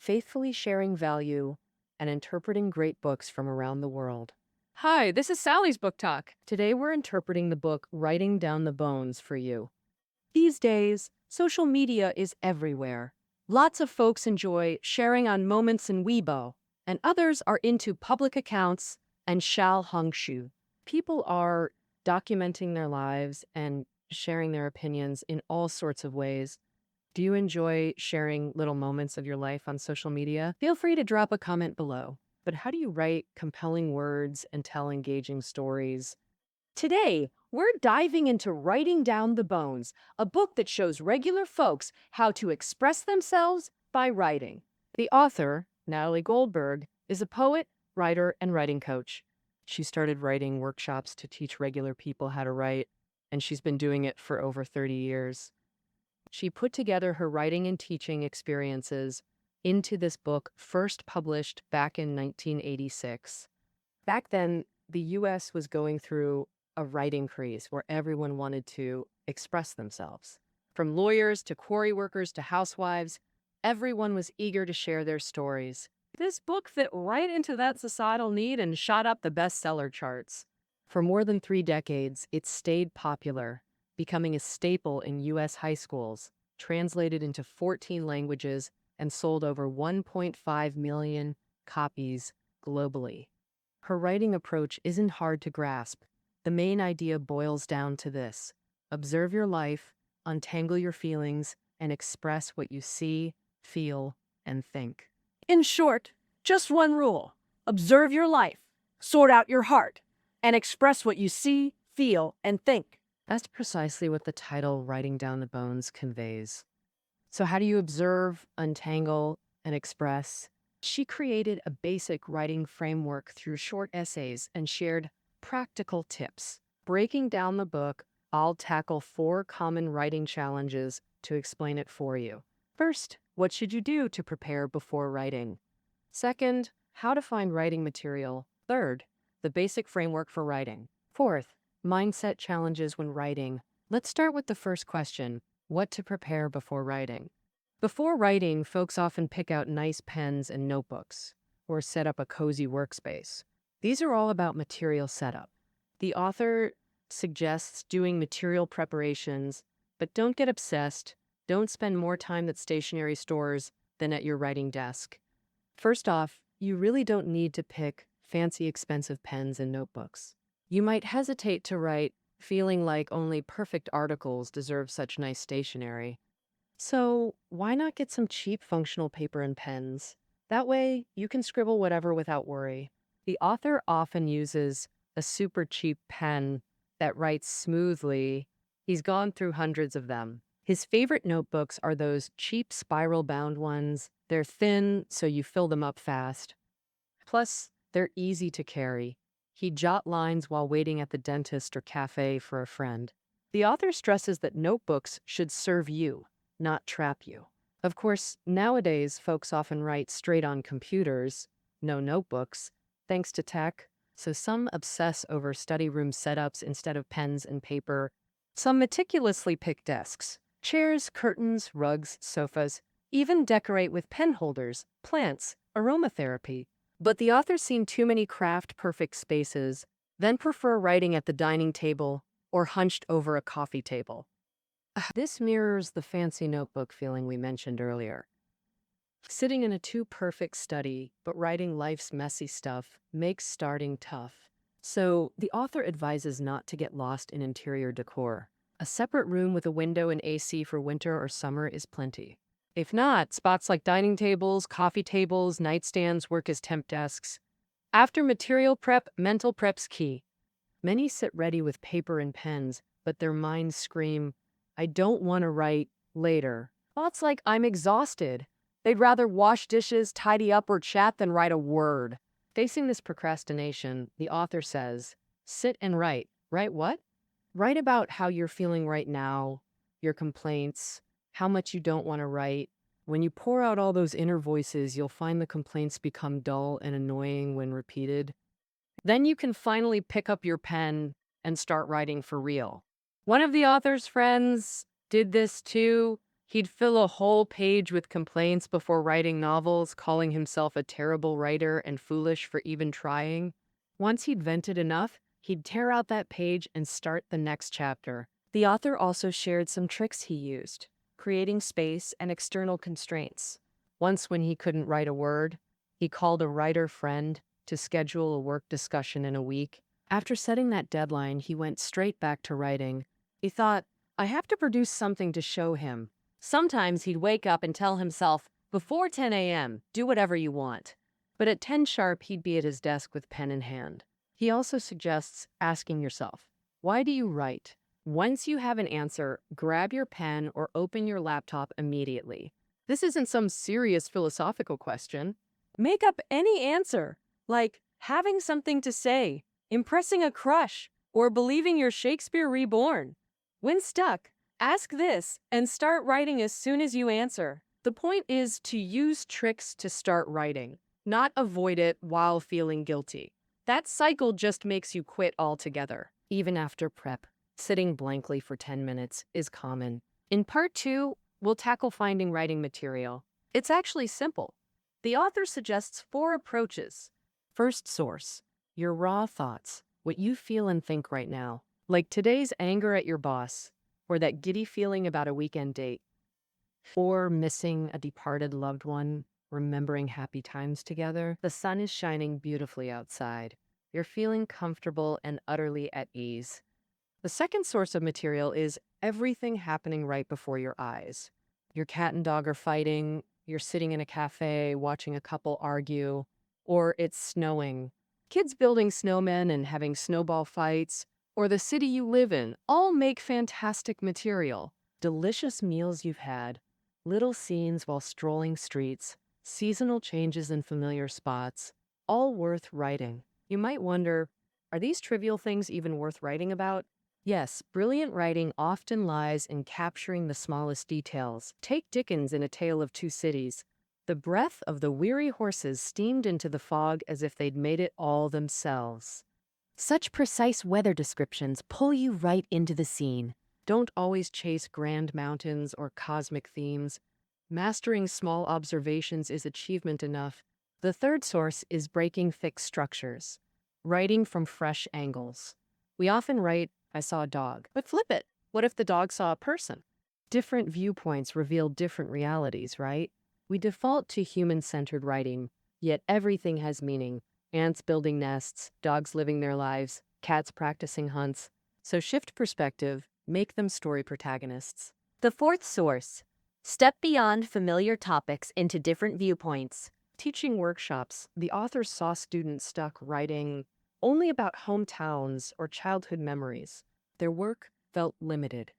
faithfully sharing value and interpreting great books from around the world. Hi, this is Sally's Book Talk. Today, we're interpreting the book Writing Down the Bones for you. These days, social media is everywhere. Lots of folks enjoy sharing on moments in Weibo, and others are into public accounts and Xiaohongshu. People are documenting their lives and sharing their opinions in all sorts of ways. Do you enjoy sharing little moments of your life on social media? Feel free to drop a comment below. But how do you write compelling words and tell engaging stories? Today, we're diving into Writing Down the Bones, a book that shows regular folks how to express themselves by writing. The author, Natalie Goldberg, is a poet, writer, and writing coach. She started writing workshops to teach regular people how to write, and she's been doing it for over 30 years. She put together her writing and teaching experiences into this book, first published back in 1986. Back then, the US was going through a writing craze where everyone wanted to express themselves. From lawyers to quarry workers to housewives, everyone was eager to share their stories. This book fit right into that societal need and shot up the bestseller charts. For more than 3 decades, it stayed popular, becoming a staple in US high schools, translated into 14 languages, and sold over 1.5 million copies globally. Her writing approach isn't hard to grasp. The main idea boils down to this: observe your life, untangle your feelings, and express what you see, feel, and think. In short, just one rule: observe your life, sort out your heart, and express what you see, feel, and think. That's precisely what the title Writing Down the Bones conveys. So, how do you observe, untangle, and express? She created a basic writing framework through short essays and shared practical tips. Breaking down the book, I'll tackle 4 common writing challenges to explain it for you. First, what should you do to prepare before writing? Second, how to find writing material. Third, the basic framework for writing. Fourth, mindset challenges when writing. Let's start with the first question: what to prepare before writing? Before writing, folks often pick out nice pens and notebooks, or set up a cozy workspace. These are all about material setup. The author suggests doing material preparations, but don't get obsessed. Don't spend more time at stationery stores than at your writing desk. First off, you really don't need to pick fancy, expensive pens and notebooks. You might hesitate to write, feeling like only perfect articles deserve such nice stationery. So, why not get some cheap functional paper and pens? That way, you can scribble whatever without worry. The author often uses a super cheap pen that writes smoothly. He's gone through hundreds of them. His favorite notebooks are those cheap spiral bound ones. They're thin, so you fill them up fast. Plus, they're easy to carry. He'd jot lines while waiting at the dentist or cafe for a friend. The author stresses that notebooks should serve you, not trap you. Of course, nowadays, folks often write straight on computers, no notebooks, thanks to tech, so some obsess over study room setups instead of pens and paper. Some meticulously pick desks, chairs, curtains, rugs, sofas, even decorate with pen holders, plants, aromatherapy. But the author's seen too many craft-perfect spaces, then prefer writing at the dining table or hunched over a coffee table. This mirrors the fancy notebook feeling we mentioned earlier. Sitting in a too-perfect study, but writing life's messy stuff, makes starting tough. So, the author advises not to get lost in interior decor. A separate room with a window and AC for winter or summer is plenty. If not, spots like dining tables, coffee tables, nightstands work as temp desks. After material prep, mental prep's key. Many sit ready with paper and pens, but their minds scream, I don't want to write later. Thoughts like, I'm exhausted. They'd rather wash dishes, tidy up, or chat than write a word. Facing this procrastination, the author says, sit and write. Write what? Write about how you're feeling right now, your complaints, how much you don't want to write. When you pour out all those inner voices, you'll find the complaints become dull and annoying when repeated. Then you can finally pick up your pen and start writing for real. One of the author's friends did this too. He'd fill a whole page with complaints before writing novels, calling himself a terrible writer and foolish for even trying. Once he'd vented enough, he'd tear out that page and start the next chapter. The author also shared some tricks he used, creating space and external constraints. Once, when he couldn't write a word, he called a writer friend to schedule a work discussion in a week. After setting that deadline, he went straight back to writing. He thought, I have to produce something to show him. Sometimes he'd wake up and tell himself, before 10 a.m., do whatever you want. But at 10 sharp, he'd be at his desk with pen in hand. He also suggests asking yourself, why do you write? Once you have an answer, grab your pen or open your laptop immediately. This isn't some serious philosophical question. Make up any answer, like having something to say, impressing a crush, or believing you're Shakespeare reborn. When stuck, ask this and start writing as soon as you answer. The point is to use tricks to start writing, not avoid it while feeling guilty. That cycle just makes you quit altogether. Even after prep, sitting blankly for 10 minutes is common. In part 2, we'll tackle finding writing material. It's actually simple. The author suggests 4 approaches. First source, your raw thoughts, what you feel and think right now, like today's anger at your boss, or that giddy feeling about a weekend date, or missing a departed loved one, remembering happy times together. The sun is shining beautifully outside. You're feeling comfortable and utterly at ease. The second source of material is everything happening right before your eyes. Your cat and dog are fighting, you're sitting in a cafe watching a couple argue, or it's snowing. Kids building snowmen and having snowball fights, or the city you live in, all make fantastic material. Delicious meals you've had, little scenes while strolling streets, seasonal changes in familiar spots, all worth writing. You might wonder, are these trivial things even worth writing about? Yes, brilliant writing often lies in capturing the smallest details. Take Dickens in A Tale of Two Cities. The breath of the weary horses steamed into the fog as if they'd made it all themselves. Such precise weather descriptions pull you right into the scene. Don't always chase grand mountains or cosmic themes. Mastering small observations is achievement enough. The third source is breaking fixed structures. Writing from fresh angles. We often write, I saw a dog, but flip it. What if the dog saw a person? Different viewpoints reveal different realities, right? We default to human-centered writing, yet everything has meaning. Ants building nests, dogs living their lives, cats practicing hunts. So shift perspective, make them story protagonists. The fourth source, step beyond familiar topics into different viewpoints. Teaching workshops, the author saw students stuck writing only about hometowns or childhood memories. Their work felt limited,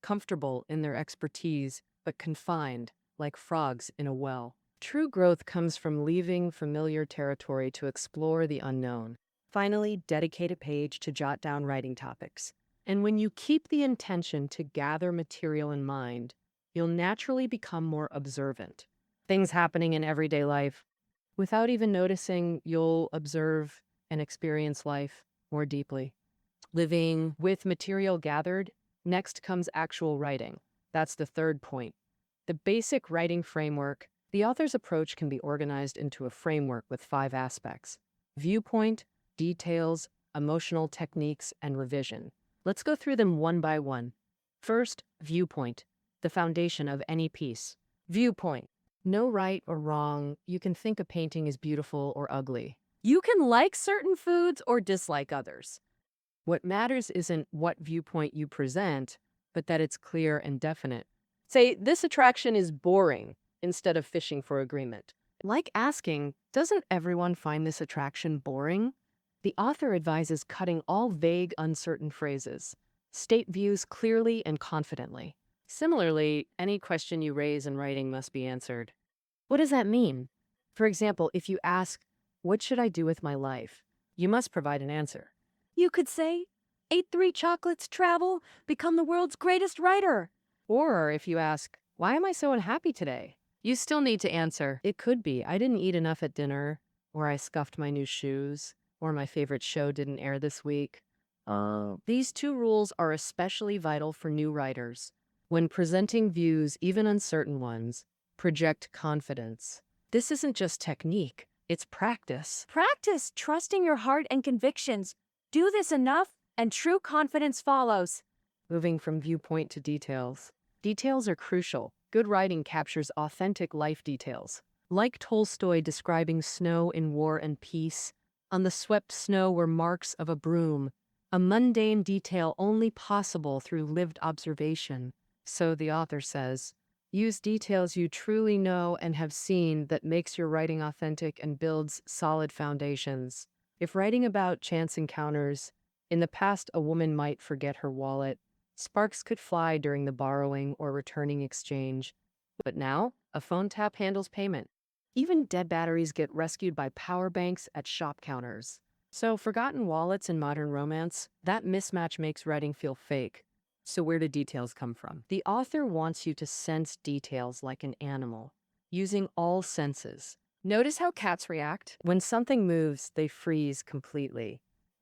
comfortable in their expertise, but confined, like frogs in a well. True growth comes from leaving familiar territory to explore the unknown. Finally, dedicate a page to jot down writing topics. And when you keep the intention to gather material in mind, you'll naturally become more observant. Things happening in everyday life. Without even noticing, you'll observe and experience life more deeply. Living with material gathered, next comes actual writing. That's the third point. The basic writing framework. The author's approach can be organized into a framework with 5 aspects: viewpoint, details, emotional techniques, and revision. Let's go through them one by one. First, viewpoint, the foundation of any piece. Viewpoint. No right or wrong. You can think a painting is beautiful or ugly. You can like certain foods or dislike others. What matters isn't what viewpoint you present, but that it's clear and definite. Say, this attraction is boring, instead of fishing for agreement. Like asking, doesn't everyone find this attraction boring? The author advises cutting all vague, uncertain phrases. State views clearly and confidently. Similarly, any question you raise in writing must be answered. What does that mean? For example, if you ask, what should I do with my life? You must provide an answer. You could say, ate 3 chocolates, travel, become the world's greatest writer. Or if you ask, why am I so unhappy today? You still need to answer. It could be, I didn't eat enough at dinner, or I scuffed my new shoes, or my favorite show didn't air this week. These 2 rules are especially vital for new writers. When presenting views, even uncertain ones, project confidence. This isn't just technique, it's practice. Practice trusting your heart and convictions. Do this enough, and true confidence follows. Moving from viewpoint to details. Details are crucial. Good writing captures authentic life details. Like Tolstoy describing snow in War and Peace, on the swept snow were marks of a broom, a mundane detail only possible through lived observation. So the author says, use details you truly know and have seen that makes your writing authentic and builds solid foundations. If writing about chance encounters, in the past a woman might forget her wallet, sparks could fly during the borrowing or returning exchange. But now, a phone tap handles payment. Even dead batteries get rescued by power banks at shop counters. So forgotten wallets in modern romance, that mismatch makes writing feel fake. So where do details come from? The author wants you to sense details like an animal, using all senses. Notice how cats react? When something moves, they freeze completely.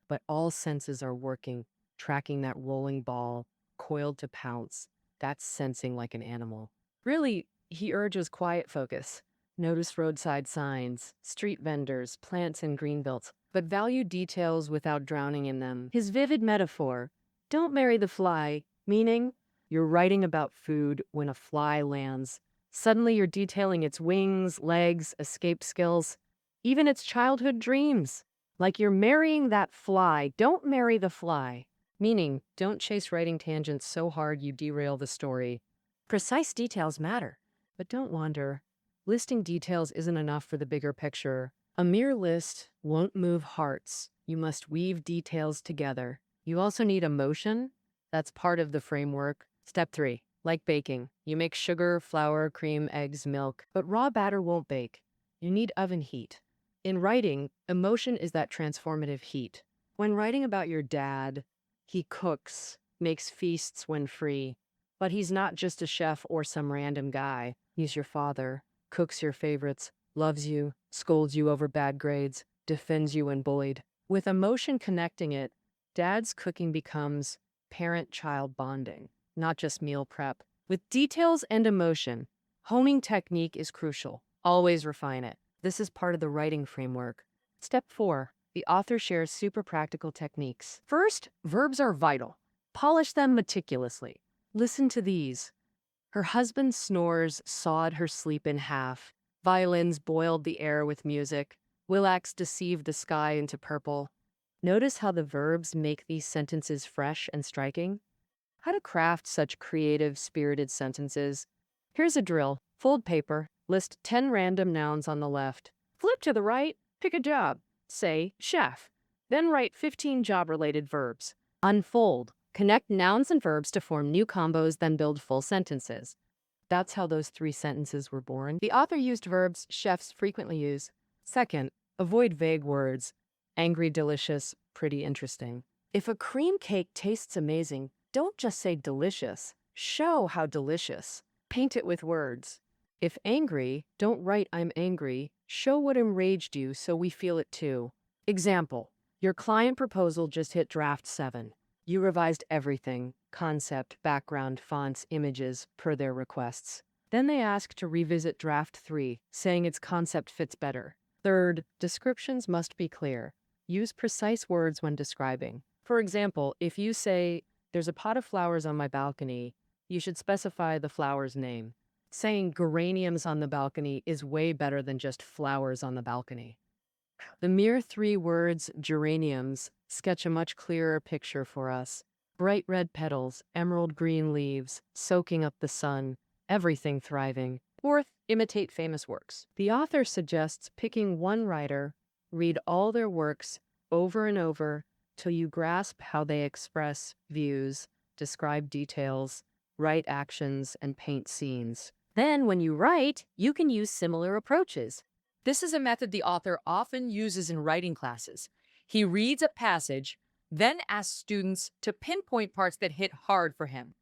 But all senses are working, tracking that rolling ball, coiled to pounce. That's sensing like an animal. Really, he urges quiet focus. Notice roadside signs, street vendors, plants in green belts, but value details without drowning in them. His vivid metaphor, don't marry the fly, meaning you're writing about food when a fly lands. Suddenly you're detailing its wings, legs, escape skills, even its childhood dreams. Like you're marrying that fly, don't marry the fly. Meaning, don't chase writing tangents so hard you derail the story. Precise details matter, but don't wander. Listing details isn't enough for the bigger picture. A mere list won't move hearts. You must weave details together. You also need emotion. That's part of the framework. Step 3. Like baking. You make sugar, flour, cream, eggs, milk, but raw batter won't bake. You need oven heat. In writing, emotion is that transformative heat. When writing about your dad, he cooks, makes feasts when free. But he's not just a chef or some random guy. He's your father, cooks your favorites, loves you, scolds you over bad grades, defends you when bullied. With emotion connecting it, dad's cooking becomes parent-child bonding, not just meal prep. With details and emotion, honing technique is crucial. Always refine it. This is part of the writing framework. Step 4. The author shares super practical techniques. First, verbs are vital. Polish them meticulously. Listen to these. Her husband snores, sawed her sleep in half. Violins boiled the air with music. Willax deceived the sky into purple. Notice how the verbs make these sentences fresh and striking? How to craft such creative, spirited sentences. Here's a drill. Fold paper. List 10 random nouns on the left. Flip to the right. Pick a job. Say, chef. Then write 15 job-related verbs. Unfold. Connect nouns and verbs to form new combos, then build full sentences. That's how those 3 sentences were born. The author used verbs chefs frequently use. Second, avoid vague words. Angry, delicious, pretty interesting. If a cream cake tastes amazing, don't just say delicious. Show how delicious. Paint it with words. If angry, don't write I'm angry. Show what enraged you so we feel it too. Example, your client proposal just hit draft 7. You revised everything, concept, background, fonts, images, per their requests. Then they ask to revisit draft 3, saying its concept fits better. Third, descriptions must be clear. Use precise words when describing. For example, if you say, there's a pot of flowers on my balcony, you should specify the flower's name. Saying geraniums on the balcony is way better than just flowers on the balcony. The mere 3 words, geraniums, sketch a much clearer picture for us. Bright red petals, emerald green leaves, soaking up the sun, everything thriving. Fourth, imitate famous works. The author suggests picking one writer, read all their works over and over till you grasp how they express views, describe details, write actions, and paint scenes. Then, when you write, you can use similar approaches. This is a method the author often uses in writing classes. He reads a passage, then asks students to pinpoint parts that hit hard for him.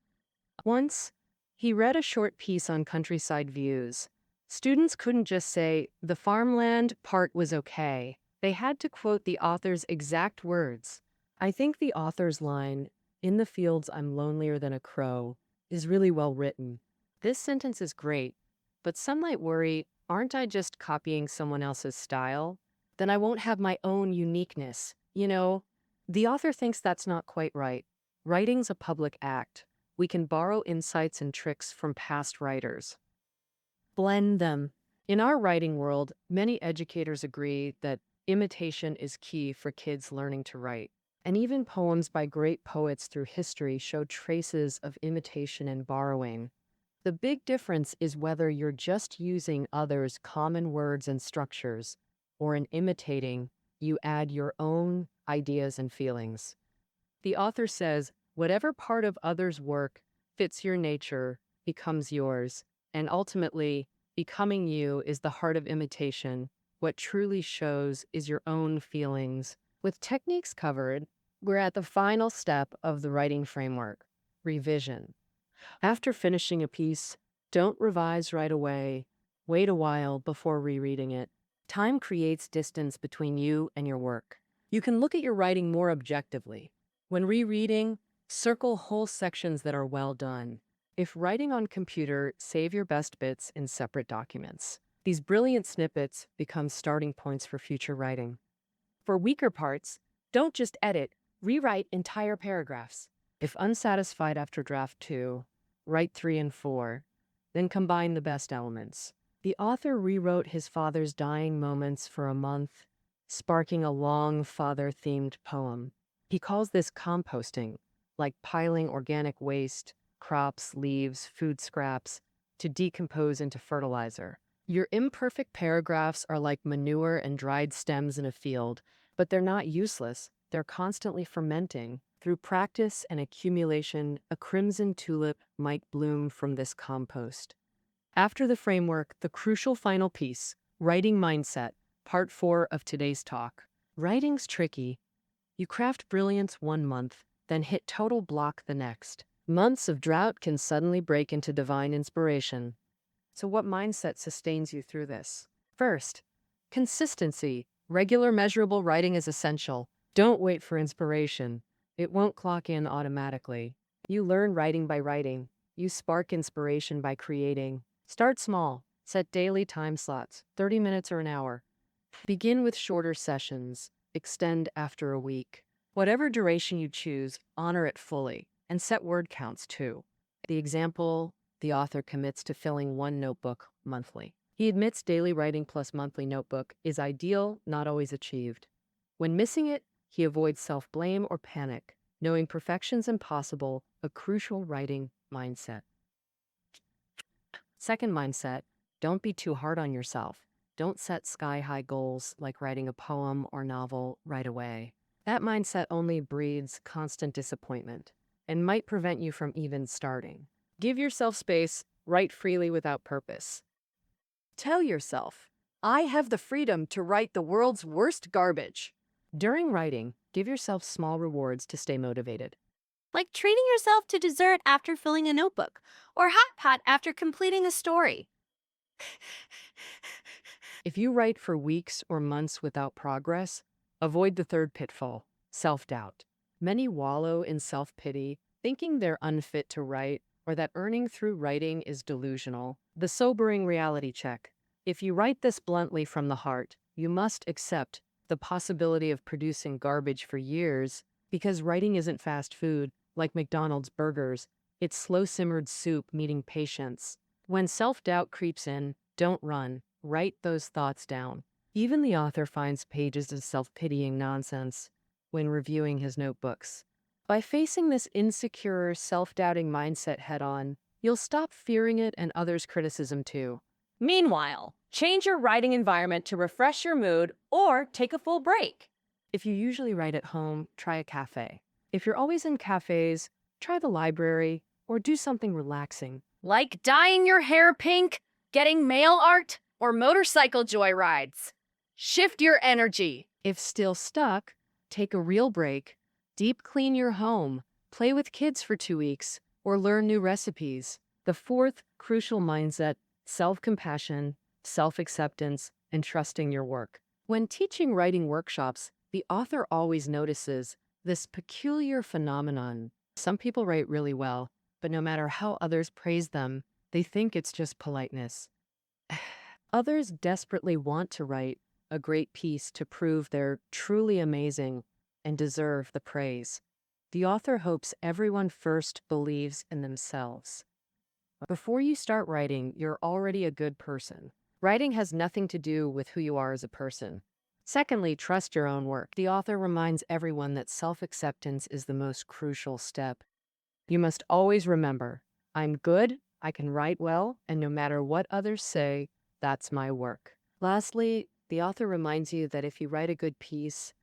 Once, he read a short piece on countryside views. Students couldn't just say, the farmland part was okay. They had to quote the author's exact words. I think the author's line, in the fields I'm lonelier than a crow, is really well written. This sentence is great, but some might worry, aren't I just copying someone else's style? Then I won't have my own uniqueness. The author thinks that's not quite right. Writing's a public act. We can borrow insights and tricks from past writers. Blend them. In our writing world, many educators agree that imitation is key for kids learning to write. And even poems by great poets through history show traces of imitation and borrowing. The big difference is whether you're just using others' common words and structures, or in imitating, you add your own ideas and feelings. The author says, whatever part of others' work fits your nature becomes yours, and ultimately, becoming you is the heart of imitation. What truly shows is your own feelings. With techniques covered, we're at the final step of the writing framework, revision. After finishing a piece, don't revise right away. Wait a while before rereading it. Time creates distance between you and your work. You can look at your writing more objectively. When rereading, circle whole sections that are well done. If writing on computer, save your best bits in separate documents. These brilliant snippets become starting points for future writing. For weaker parts, don't just edit, rewrite entire paragraphs. If unsatisfied after draft 2, write 3 and 4, then combine the best elements. The author rewrote his father's dying moments for a month, sparking a long father-themed poem. He calls this composting, like piling organic waste, crops, leaves, food scraps, to decompose into fertilizer. Your imperfect paragraphs are like manure and dried stems in a field, but they're not useless. They're constantly fermenting. Through practice and accumulation, a crimson tulip might bloom from this compost. After the framework, the crucial final piece, writing mindset, part 4 of today's talk. Writing's tricky. You craft brilliance one month, then hit total block the next. Months of drought can suddenly break into divine inspiration. So what mindset sustains you through this? First, consistency. Regular measurable writing is essential. Don't wait for inspiration. It won't clock in automatically. You learn writing by writing. You spark inspiration by creating. Start small. Set daily time slots, 30 minutes or an hour. Begin with shorter sessions. Extend after a week. Whatever duration you choose, honor it fully. And set word counts too. The example, the author commits to filling one notebook monthly. He admits daily writing plus monthly notebook is ideal, not always achieved. When missing it, he avoids self-blame or panic, knowing perfection's impossible, a crucial writing mindset. Second mindset, don't be too hard on yourself. Don't set sky-high goals like writing a poem or novel right away. That mindset only breeds constant disappointment and might prevent you from even starting. Give yourself space, write freely without purpose. Tell yourself, I have the freedom to write the world's worst garbage. During writing, give yourself small rewards to stay motivated. Like treating yourself to dessert after filling a notebook, or hot pot after completing a story. If you write for weeks or months without progress, avoid the third pitfall, self-doubt. Many wallow in self-pity, thinking they're unfit to write or that earning through writing is delusional. The sobering reality check. If you write this bluntly from the heart, you must accept the possibility of producing garbage for years, because writing isn't fast food like McDonald's burgers. It's slow-simmered soup needing patience. When self-doubt creeps in, don't run. Write those thoughts down. Even the author finds pages of self-pitying nonsense when reviewing his notebooks. By facing this insecure, self-doubting mindset head-on, you'll stop fearing it and others' criticism too. Meanwhile, change your writing environment to refresh your mood or take a full break. If you usually write at home, try a cafe. If you're always in cafes, try the library or do something relaxing. Like dyeing your hair pink, getting mail art, or motorcycle joyrides. Shift your energy. If still stuck, take a real break. Deep clean your home, play with kids for 2 weeks, or learn new recipes. The fourth crucial mindset, self-compassion, self-acceptance, and trusting your work. When teaching writing workshops, the author always notices this peculiar phenomenon. Some people write really well, but no matter how others praise them, they think it's just politeness. Others desperately want to write a great piece to prove they're truly amazing and deserve the praise. The author hopes everyone first believes in themselves. Before you start writing, you're already a good person. Writing has nothing to do with who you are as a person. Secondly, trust your own work. The author reminds everyone that self-acceptance is the most crucial step. You must always remember, I'm good, I can write well, and no matter what others say, that's my work. Lastly, the author reminds you that if you write a good piece,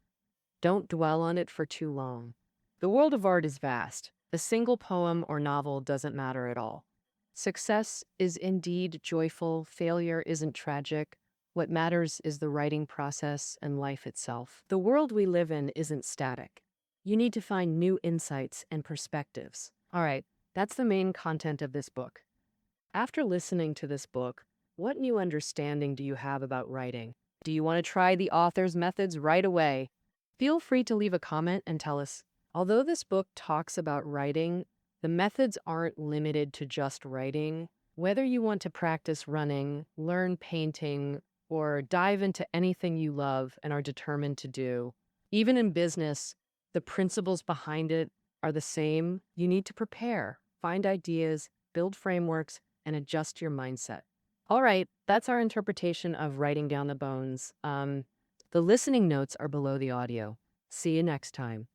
don't dwell on it for too long. The world of art is vast. A single poem or novel doesn't matter at all. Success is indeed joyful, failure isn't tragic. What matters is the writing process and life itself. The world we live in isn't static. You need to find new insights and perspectives. All right, that's the main content of this book. After listening to this book, what new understanding do you have about writing? Do you want to try the author's methods right away? Feel free to leave a comment and tell us. Although this book talks about writing, the methods aren't limited to just writing. Whether you want to practice running, learn painting, or dive into anything you love and are determined to do, even in business, the principles behind it are the same. You need to prepare, find ideas, build frameworks, and adjust your mindset. All right, that's our interpretation of writing down the bones. The listening notes are below the audio. See you next time.